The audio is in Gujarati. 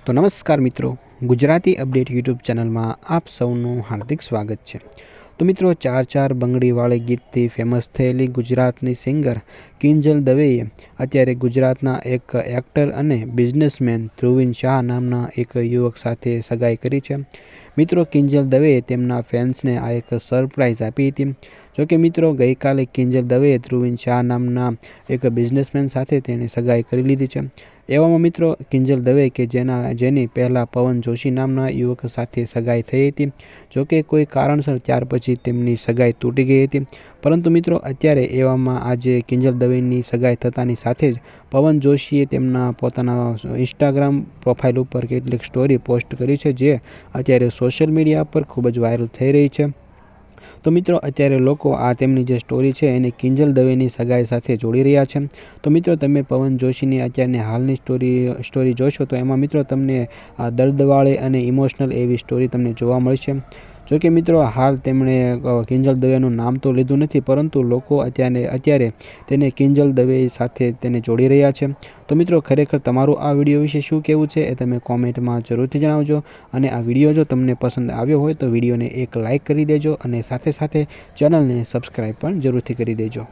તો નમસ્કાર મિત્રો, ગુજરાતી અપડેટ યુટ્યુબ ચેનલમાં આપ સૌનું હાર્દિક સ્વાગત છે। તો મિત્રો, ચાર ચાર બંગડીવાળી ગીતથી ફેમસ થયેલી ગુજરાતની સિંગર કિંજલ દવેએ અત્યારે ગુજરાતના એક એક્ટર અને બિઝનેસમેન ધ્રુવીન શાહ નામના એક યુવક સાથે સગાઈ કરી છે। મિત્રો, કિંજલ દવેએ તેમના ફેન્સને આ એક સરપ્રાઇઝ આપી હતી। જોકે મિત્રો, ગઈકાલે કિંજલ દવેએ ધ્રુવીન શાહ નામના એક બિઝનેસમેન સાથે તેની સગાઈ કરી લીધી છે। એવામાં મિત્રો, કિંજલ દવે કે જેની પહેલાં પવન જોશી નામના યુવક સાથે સગાઈ થઈ હતી। જોકે કોઈ કારણસર ત્યાર પછી તેમની સગાઈ તૂટી ગઈ હતી। પરંતુ મિત્રો, અત્યારે એવામાં આજે કિંજલ દવેની સગાઈ થતાની સાથે જ પવન જોશીએ તેમના પોતાના ઇન્સ્ટાગ્રામ પ્રોફાઇલ ઉપર કેટલીક સ્ટોરી પોસ્ટ કરી છે, જે અત્યારે સોશિયલ મીડિયા પર ખૂબ જ વાયરલ થઈ રહી છે। તો મિત્રો, અત્યારે લોકો આ તેમની જે સ્ટોરી છે એને કિંજલ દવેની સગાઈ સાથે જોડી રહ્યા છે। તો મિત્રો, તમે પવન જોશીની અત્યારની હાલની સ્ટોરી જોશો તો એમાં મિત્રો તમને દર્દવાળી અને ઇમોશનલ એવી સ્ટોરી તમને જોવા મળશે। જોકે મિત્રો, હાલ તેમણે કિંજલ દવેનું નામ તો લીધું નથી, પરંતુ લોકો અત્યારે તેને કિંજલ દવે સાથે તેને જોડી રહ્યા છે। તો મિત્રો, ખરેખર તમારું આ વિડીયો વિશે શું કહેવું છે એ તમે કોમેન્ટમાં જરૂરથી જણાવજો। અને આ વિડીયો જો તમને પસંદ આવ્યો હોય તો વિડીયોને એક લાઇક કરી દેજો અને સાથે સાથે ચેનલને સબસ્ક્રાઈબ પણ જરૂરથી કરી દેજો।